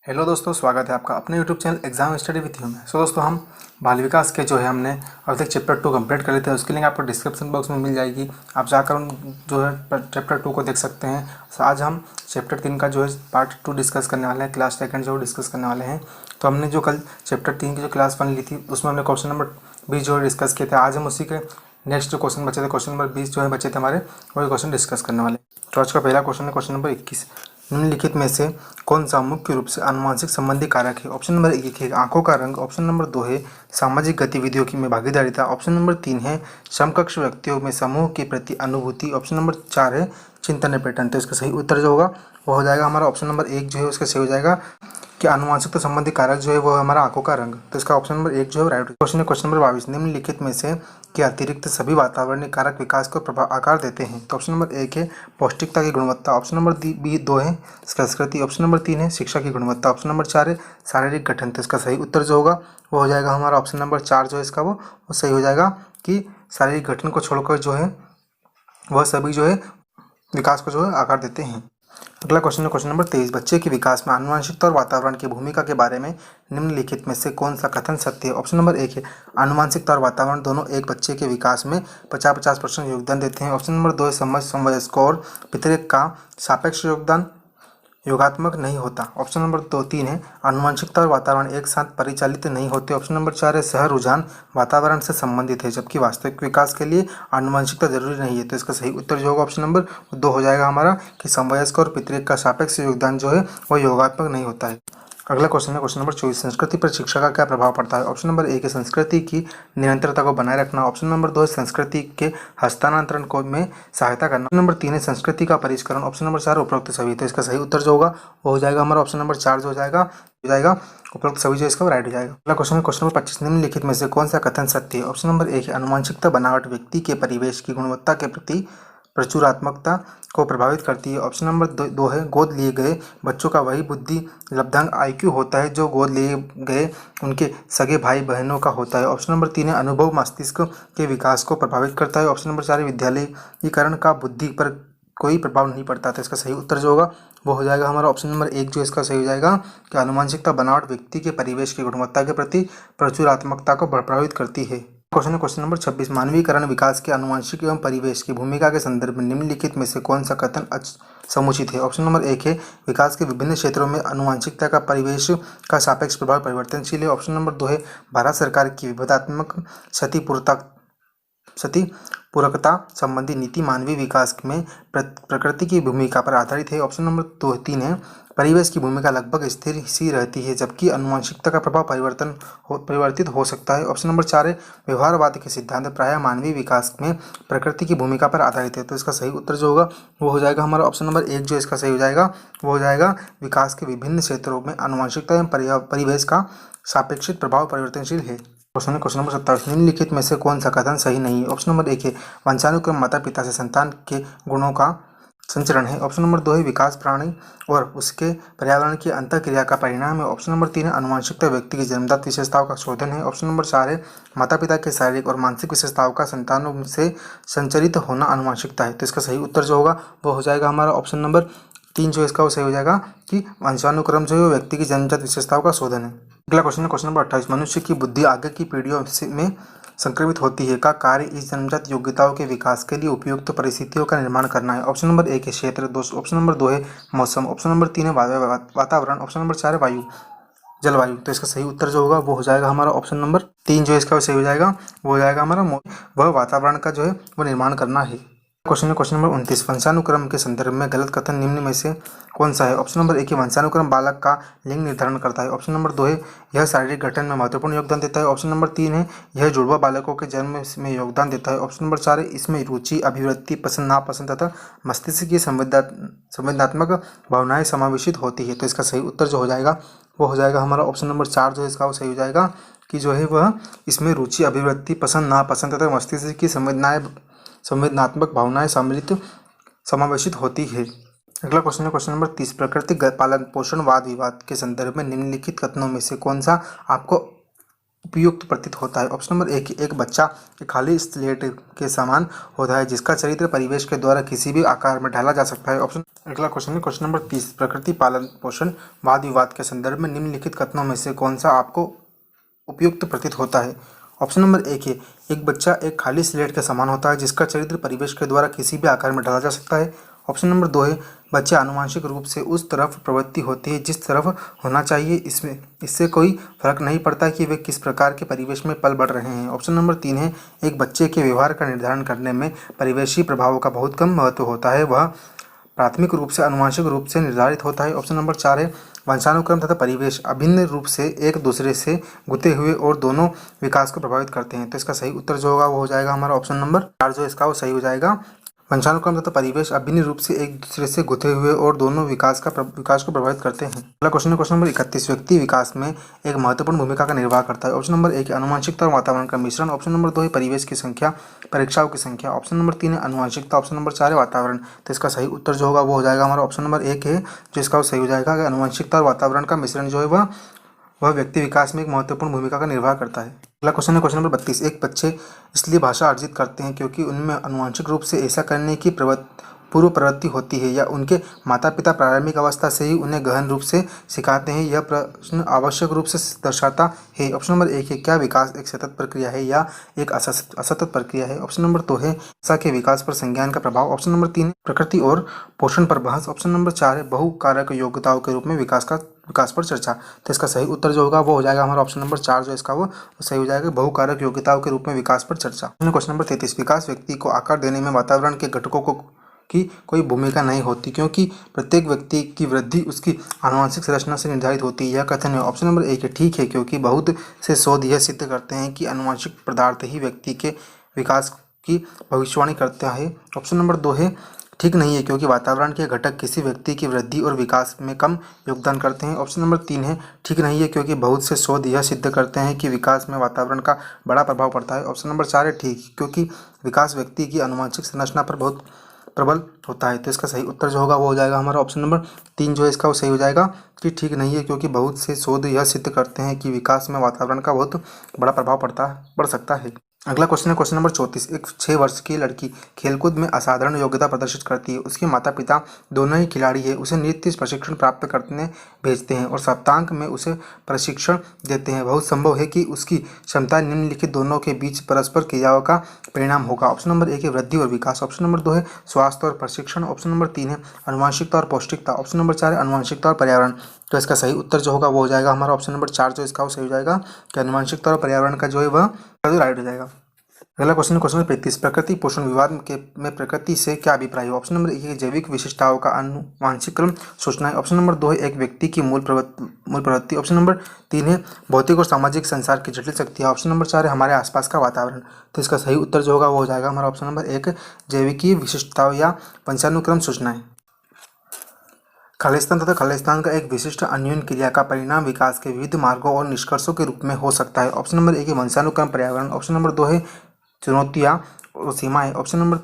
Hello दोस्तों, स्वागत है आपका अपने YouTube channel exam study with you में। दोस्तों, हम बाल विकास के जो है हमने अभी तक चैप्टर 2 कंप्लीट कर लेते हैं। उसकी लिंक आपको डिस्क्रिप्शन बॉक्स में मिल जाएगी। आप जाकर जो है चैप्टर 2 को देख सकते हैं। तो आज हम चैप्टर 3 का जो है पार्ट 2 डिस्कस करने वाले हैं, क्लास सेकंड जो डिस्कस करने वाले हैं। तो हमने जो कल चैप्टर 3 की जो क्लास 1 ली थी उसमें हमने क्वेश्चन नंबर 20 जो है डिस्कस किए थे। आज हम उसी के नेक्स्ट जो क्वेश्चन बचे थे, क्वेश्चन नंबर 20 जो है बचे थे हमारे, वही क्वेश्चन डिस्कस करने वाले। तो आज का पहला क्वेश्चन है क्वेश्चन नंबर 21। निम्नलिखित में से कौन सा मुख्य रूप से आनुवंशिक संबंधी कारक है? ऑप्शन नंबर 1 है आंखों का रंग, ऑप्शन नंबर 2 है सामाजिक गतिविधियों की में भागीदारिता, ऑप्शन नंबर 3 है समकक्ष व्यक्तियों में समूह के प्रति अनुभूति, ऑप्शन नंबर 4 है चिंतन पैटर्न। तो इसका सही उत्तर जो होगा वो हो जाएगा हमारा ऑप्शन नंबर 1 जो है उसका सही हो जाएगा कि आनुवंशिकता संबंधी कारक जो है वो हमारा आंखों का रंग। तो इसका ऑप्शन नंबर 1 जो है राइट क्वेश्चन है। Question number 22। निम्नलिखित में से के अतिरिक्त सभी वातावरणीय कारक विकास को आकार देते हैं? तो ऑप्शन नंबर 1 है पौष्टिकता की गुणवत्ता, ऑप्शन नंबर 2 है संस्कृति, ऑप्शन नंबर 3 है शिक्षा की गुणवत्ता, ऑप्शन नंबर 4 है शारीरिक गठन। तो इसका सही उत्तर जो होगा वो हो जाएगा हमारा ऑप्शन नंबर 4 जो है इसका वो सही हो जाएगा कि शारीरिक गठन को छोड़कर जो है वह सभी जो है विकास को जो है आकार देते हैं। अगला क्वेश्चन है क्वेश्चन नंबर 23। बच्चे के विकास में आनुवंशिकता और वातावरण की भूमिका के बारे में निम्नलिखित में से कौन सा कथन सत्य है? ऑप्शन नंबर 1 है आनुवंशिकता और वातावरण दोनों एक बच्चे के विकास में 50-50% योगदान देते हैं, ऑप्शन नंबर 2 है समवयस्क और पितृक का सापेक्ष योगदान योगात्मक नहीं होता, ऑप्शन नंबर 3 है आनुवंशिकता और वातावरण एक साथ परिचालित नहीं होते, ऑप्शन नंबर 4 है सह रुझान वातावरण से संबंधित है जबकि वास्तविक विकास के लिए आनुवंशिकता जरूरी नहीं है। तो इसका सही उत्तर जो होगा ऑप्शन नंबर 2 हो जाएगा हमारा कि समवयस्क और पितृक का सापेक्ष योगदान जो है वह योगात्मक नहीं होता है। अगला क्वेश्चन है क्वेश्चन नंबर 24। संस्कृति पर शिक्षा का क्या प्रभाव पड़ता है? ऑप्शन नंबर 1 है संस्कृति की निरंतरता को बनाए रखना, ऑप्शन नंबर 2 है संस्कृति के हस्तांतरण को में सहायता करना, ऑप्शन नंबर 3 है संस्कृति का परिष्करण, ऑप्शन नंबर 4 उपरोक्त सभी। तो इसका सही उत्तर जो होगा वो हो जाएगा हमारा ऑप्शन नंबर 4 जो हो जाएगा उपरोक्त सभी जो इसका राइट हो जाएगा। अगला क्वेश्चन है क्वेश्चन नंबर 25। निम्नलिखित में से कौन सा कथन सत्य है? ऑप्शन नंबर 1 है आनुवंशिकता बनावट व्यक्ति के परिवेश की गुणवत्ता के प्रति प्रचुरात्मकता को प्रभावित करती है, ऑप्शन नंबर 2 है गोद लिए गए बच्चों का वही बुद्धि लब्धांक IQ होता है जो गोद लिए गए उनके सगे भाई बहनों का होता है, ऑप्शन नंबर 3 है अनुभव मस्तिष्क के विकास को प्रभावित करता है, ऑप्शन नंबर 4 है विद्यालयीकरण का बुद्धि पर कोई प्रभाव नहीं पड़ता। तो इसका सही उत्तर जो होगा वो हो जाएगा हमारा ऑप्शन नंबर 1 जो इसका सही हो जाएगा कि आनुवंशिकता बनावट व्यक्ति के परिवेश की गुणवत्ता के प्रति प्रचुरात्मकता को प्रभावित करती है। क्वेश्चन है क्वेश्चन नंबर 26। मानवीकरण विकास के आनुवंशिक एवं परिवेश की भूमिका के संदर्भ में निम्नलिखित में से कौन सा कथन समुचित है? ऑप्शन नंबर 1 है विकास के विभिन्न क्षेत्रों में आनुवंशिकता का परिवेश का सापेक्ष प्रभाव परिवर्तनशील है, ऑप्शन नंबर 2 है भारत सरकार की विविधात्मक क्षतिपूरकता संबंधी नीति मानवीय विकास में प्रकृति की भूमिका पर आधारित है, ऑप्शन नंबर 3 है परिवेश की भूमिका लगभग स्थिर सी रहती है जबकि आनुवंशिकता का प्रभाव परिवर्तित हो सकता है, ऑप्शन नंबर 4 है व्यवहारवाद के सिद्धांत प्रायः मानवीय विकास में प्रकृति की भूमिका पर आधारित है। तो इसका सही उत्तर जो होगा वो हो जाएगा हमारा ऑप्शन नंबर 1 जो इसका सही हो जाएगा वो हो जाएगा विकास के विभिन्न क्षेत्रों में आनुवंशिकता एवं परिवेश का सापेक्षिक प्रभाव परिवर्तनशील है। Question number 27। निम्नलिखित में से कौन सा कथन सही नहीं है? ऑप्शन नंबर 1 है वंशानुक्रम माता पिता से संतान के गुणों का संचरण है, ऑप्शन नंबर 2 है विकास प्राणी और उसके पर्यावरण की अंतःक्रिया का परिणाम है, ऑप्शन नंबर 3 है आनुवंशिकता व्यक्ति की जन्मजात विशेषताओं का शोधन है, ऑप्शन नंबर 4 है माता पिता के शारीरिक और मानसिक विशेषताओं का संतानों से संचरित होना आनुवंशिकता है। तो इसका सही उत्तर जो होगा वो हो जाएगा हमारा ऑप्शन नंबर 3 जो इसका वो सही हो जाएगा कि वंशानुक्रम जो है व्यक्ति की जन्मजात विशेषताओं का शोधन है। अगला क्वेश्चन है क्वेश्चन नंबर 28। मनुष्य की बुद्धि आगे की पीढ़ियों में संक्रमित होती है का कार्य इस जन्मजात योग्यताओं के विकास के लिए उपयुक्त परिस्थितियों का निर्माण करना है, ऑप्शन नंबर 1 है क्षेत्र, ऑप्शन नंबर 2 है मौसम, ऑप्शन नंबर 3 है वातावरण, ऑप्शन नंबर 4 है जलवायु। तो इसका सही उत्तर जो होगा वो हो जाएगा हमारा ऑप्शन नंबर 3 जो इसका सही हो जाएगा वो हो जाएगा हमारा वह वातावरण का जो है वो निर्माण करना है। क्वेश्चन है क्वेश्चन नंबर 29। वंशानुक्रम के संदर्भ में गलत कथन निम्न में से कौन सा है? ऑप्शन नंबर 1 है वंशानुक्रम बालक का लिंग निर्धारण करता है, ऑप्शन नंबर 2 है यह शारीरिक गठन में महत्वपूर्ण योगदान देता है, ऑप्शन नंबर 3 है यह जुड़वा बालकों के जन्म में योगदान देता है, ऑप्शन नंबर 4 है इसमें रुचि अभिवृत्ति पसंद नापसंद तथा मस्तिष्क की संवेदनात्मक भावनाएं समावेशित होती है। तो इसका सही उत्तर जो हो जाएगा वो हो जाएगा हमारा ऑप्शन नंबर 4 जो है इसका वो सही हो जाएगा कि जो है वह इसमें रुचि अभिवृत्ति पसंद नापसंद तथा मस्तिष्क की संवेदनात्मक भावनाएं समावेशित होती है। अगला क्वेश्चन है क्वेश्चन नंबर 30। प्रकृति पालन पोषण वाद विवाद के संदर्भ में निम्नलिखित कथनों में से कौन सा आपको उपयुक्त प्रतीत होता है। ऑप्शन नंबर एक बच्चा एक खाली स्लेट के समान होता है जिसका चरित्र परिवेश के द्वारा किसी भी आकार में ढाला जा सकता है। ऑप्शन अगला क्वेश्चन है क्वेश्चन नंबर 30, प्रकृति पालन पोषण वाद विवाद के संदर्भ में निम्नलिखित कथनों में से कौन सा आपको उपयुक्त प्रतीत होता है। ऑप्शन नंबर एक है, एक बच्चा एक खाली स्लेट के समान होता है जिसका चरित्र परिवेश के द्वारा किसी भी आकार में ढाला जा सकता है। ऑप्शन नंबर दो है, बच्चे आनुवांशिक रूप से उस तरफ प्रवृत्ति होती है जिस तरफ होना चाहिए, इससे कोई फर्क नहीं पड़ता कि वे किस प्रकार के परिवेश में पल बढ़ रहे हैं। ऑप्शन नंबर तीन है, एक बच्चे के व्यवहार का निर्धारण करने में परिवेशी प्रभावों का बहुत कम महत्व होता है, वह प्राथमिक रूप से आनुवांशिक रूप से निर्धारित होता है। ऑप्शन नंबर चार है, वंशानुक्रम तथा परिवेश अभिन्न रूप से एक दूसरे से गुथे हुए और दोनों विकास को प्रभावित करते हैं। तो इसका सही उत्तर जो होगा वो हो जाएगा हमारा ऑप्शन नंबर चार, जो इसका वो सही हो जाएगा। वंशानुक्रम तथा परिवेश अभिन्न रूप से एक दूसरे से गुथे हुए और दोनों विकास को प्रभावित करते हैं। अगला क्वेश्चन है क्वेश्चन नंबर 31, व्यक्ति विकास में एक महत्वपूर्ण भूमिका का निर्वाह करता है। ऑप्शन नंबर एक है, आनुवंशिकता और वातावरण का मिश्रण। ऑप्शन नंबर दो है, परिवेश की संख्या, परीक्षाओं की संख्या। ऑप्शन नंबर तीन है, आनुवंशिकता। ऑप्शन नंबर चार है, वातावरण। तो इसका सही उत्तर जो होगा वो हो जाएगा हमारा ऑप्शन नंबर एक है, जो इसका वो सही हो जाएगा। आनुवंशिकता और वातावरण का मिश्रण जो है वह व्यक्ति विकास में एक महत्वपूर्ण भूमिका का निर्वाह करता है। अगला क्वेश्चन है क्वेश्चन नंबर 32, एक बच्चे इसलिए भाषा अर्जित करते हैं क्योंकि उनमें आनुवंशिक रूप से ऐसा करने की पूर्व प्रवृत्ति होती है या उनके माता पिता प्रारंभिक अवस्था से ही उन्हें गहन रूप से सिखाते हैं। यह प्रश्न आवश्यक रूप से दर्शाता है। ऑप्शन नंबर एक है, क्या विकास एक सतत प्रक्रिया है या एक असतत प्रक्रिया है। ऑप्शन नंबर दो है, भाषा के विकास पर संज्ञान का प्रभाव। ऑप्शन नंबर तीन है, प्रकृति और पोषण पर बहस। ऑप्शन नंबर चार है, बहुकारक योग्यताओं के रूप में विकास पर चर्चा। तो इसका सही उत्तर जो होगा वो हो जाएगा हमारा ऑप्शन नंबर चार, जो इसका वो सही हो जाएगा, बहुकारक योग्यताओं के रूप में विकास पर चर्चा। क्वेश्चन नंबर 33, विकास व्यक्ति को आकार देने में वातावरण के घटकों की कोई भूमिका नहीं होती क्योंकि प्रत्येक व्यक्ति की वृद्धि उसकी आनुवंशिक संरचना से निर्धारित होती है। यह कथन है। ऑप्शन नंबर एक है, ठीक है, क्योंकि बहुत से शोध यह सिद्ध करते हैं कि आनुवंशिक पदार्थ ही व्यक्ति के विकास की भविष्यवाणी करता है। ऑप्शन नंबर दो है, ठीक नहीं है, क्योंकि वातावरण के घटक किसी व्यक्ति की वृद्धि और विकास में कम योगदान करते हैं। ऑप्शन नंबर तीन है, ठीक नहीं है, क्योंकि बहुत से शोध यह सिद्ध करते हैं कि विकास में वातावरण का बड़ा प्रभाव पड़ता है। ऑप्शन नंबर चार है, ठीक, क्योंकि विकास व्यक्ति की आनुवंशिक संरचना पर बहुत प्रबल होता है। तो इसका सही उत्तर जो होगा वो हो जाएगा हमारा ऑप्शन नंबर तीन, जो है इसका वो सही हो जाएगा कि ठीक नहीं है, क्योंकि बहुत से शोध यह सिद्ध करते हैं कि विकास में वातावरण का बहुत बड़ा प्रभाव पड़ सकता है। अगला क्वेश्चन है क्वेश्चन नंबर 34, एक 6 वर्ष की लड़की खेलकूद में असाधारण योग्यता प्रदर्शित करती है। उसके माता पिता दोनों ही खिलाड़ी हैं, उसे नृत्य प्रशिक्षण प्राप्त करने भेजते हैं और सप्ताहांत में उसे प्रशिक्षण देते हैं। बहुत संभव है कि उसकी क्षमता निम्नलिखित दोनों के बीच परस्पर क्रियाओं का परिणाम होगा। ऑप्शन नंबर एक है, वृद्धि और विकास। ऑप्शन नंबर दो है, स्वास्थ्य और प्रशिक्षण। ऑप्शन नंबर तीन है, आनुवंशिकता और पौष्टिकता। ऑप्शन नंबर चार है, आनुवंशिकता और पर्यावरण। तो इसका सही उत्तर जो होगा वो हो जाएगा हमारा ऑप्शन नंबर चार, जो इसका वो सही हो जाएगा कि आनुवंशिकता और पर्यावरण का जो है वह राइट हो जाएगा। अगला क्वेश्चन क्वेश्चन नंबर 35, प्रकृति पोषण विवाद में प्रकृति से क्या अभिप्राय है। ऑप्शन नंबर एक है, जैविक विशिष्टताओं का आनुवांशिक क्रम सूचना है। ऑप्शन नंबर दो है, एक व्यक्ति की मूल प्रवृत्ति। ऑप्शन नंबर तीन है, भौतिक और सामाजिक संसार की जटिल शक्तियाँ। ऑप्शन नंबर चार है, हमारे आसपास का वातावरण। तो इसका सही उत्तर जो होगा वो हो जाएगा हमारा ऑप्शन नंबर एक, जैविकीय विशिष्टताओं या वंशानुक्रम सूचनाएं। खालिस्तान तथा खालिस्तान का एक विशिष्ट अन्योन्य क्रिया का परिणाम विकास के विविध मार्गों और निष्कर्षों के रूप में हो सकता है। ऑप्शन नंबर एक है, वंशानुक्रम पर्यावरण। ऑप्शन नंबर दो है, चुनौतियाँ और सीमाएं। ऑप्शन नंबर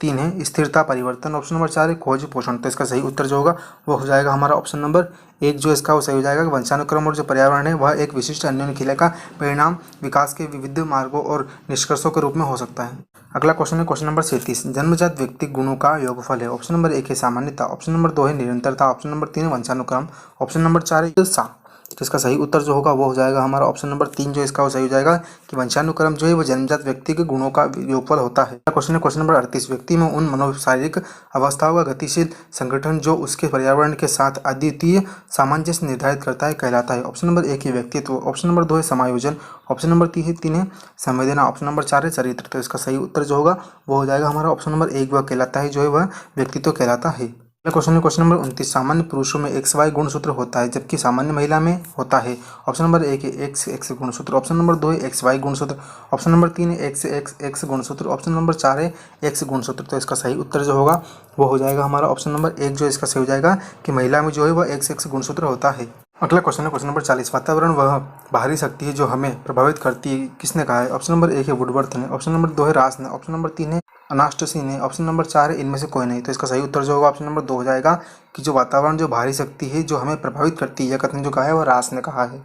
तीन है, स्थिरता परिवर्तन। ऑप्शन नंबर चार है, खोज पोषण। तो इसका सही उत्तर जो होगा वो हो जाएगा हमारा ऑप्शन नंबर एक, जो इसका वो सही हो जाएगा। वंशानुक्रम और जो पर्यावरण है वह एक विशिष्ट अन्योन्य क्रिया का परिणाम विकास के विविध मार्गों और निष्कर्षों के रूप में हो सकता है। अगला क्वेश्चन है क्वेश्चन नंबर 37, जन्मजात व्यक्ति गुणों का योगफल है। ऑप्शन नंबर एक है, सामान्यता। ऑप्शन नंबर दो है, निरंतरता। ऑप्शन नंबर तीन है, वंशानुक्रम। ऑप्शन नंबर चार है, सा। तो इसका सही उत्तर जो होगा वो हो जाएगा हमारा ऑप्शन नंबर तीन, जो इसका वो सही हो जाएगा कि वंशानुक्रम जो है वो जन्मजात व्यक्ति के गुणों का योगफल होता है। क्वेश्चन है क्वेश्चन नंबर 38, व्यक्ति में उन मनोशारीरिक अवस्थाओं का गतिशील संगठन जो उसके पर्यावरण के साथ अद्वितीय सामंजस्य निर्धारित करता है कहलाता है। ऑप्शन नंबर एक है, व्यक्तित्व। ऑप्शन नंबर दो है, समायोजन। ऑप्शन नंबर तीन है, संवेदना। ऑप्शन नंबर चार है, चरित्र। तो इसका सही उत्तर जो होगा वो हो जाएगा हमारा ऑप्शन नंबर एक, वह कहलाता है जो है वह व्यक्तित्व कहलाता है। क्वेश्चन है क्वेश्चन नंबर 29, सामान्य पुरुषों में XY गुणसूत्र होता है जबकि सामान्य महिला में होता है। ऑप्शन नंबर एक है, XX गुणसूत्र। ऑप्शन नंबर दो है, XY गुणसूत्र। ऑप्शन नंबर तीन है, XX गुणसूत्र। ऑप्शन नंबर चार है, X गुणसूत्र। तो इसका सही उत्तर जो होगा वो हो जाएगा हमारा ऑप्शन नंबर एक, जो इसका सही हो जाएगा कि महिला में जो है वह XX गुणसूत्र होता है। अगला क्वेश्चन है क्वेश्चन नंबर 40, वातावरण वह बाहरी शक्ति है जो हमें प्रभावित करती है, किसने कहा है। ऑप्शन नंबर एक है, वुडवर्थ ने। ऑप्शन नंबर दो है, रास ने। ऑप्शन नंबर तीन है, अनास्टसी ने। ऑप्शन नंबर चार है, इनमें से कोई नहीं। तो इसका सही उत्तर जो होगा ऑप्शन नंबर दो हो जाएगा कि जो वातावरण जो बाहरी शक्ति है जो हमें प्रभावित करती है, यह कथन जो कहा है वह रास ने कहा है।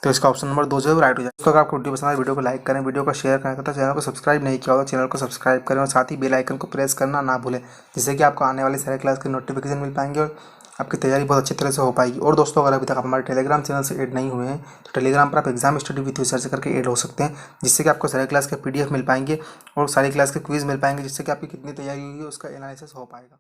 तो इसका ऑप्शन नंबर 2 जो है वो राइट हो जाएगा। तो अगर आपको वीडियो पसंद आए वीडियो को लाइक करें, वीडियो को शेयर करें तथा चैनल को सब्सक्राइब नहीं किया हो तो चैनल को सब्सक्राइब करें और साथ ही बेल आइकन को प्रेस करना ना भूलें, जिससे कि आपको आने वाले सारे क्लास के नोटिफिकेशन मिल पाएंगे और आपकी तैयारी बहुत अच्छी तरह से हो पाएगी। और दोस्तों अगर अभी तक आप हमारे टेलीग्राम चैनल से ऐड नहीं हुए हैं तो टेलीग्राम पर आप exam study with you search करके ऐड हो सकते हैं, जिससे कि आपको सारे क्लास के PDF मिल पाएंगे और सारी क्लास के क्विज मिल पाएंगे, जिससे कि आपकी कितनी तैयारी हुई है उसका एनालिसिस हो पाएगा।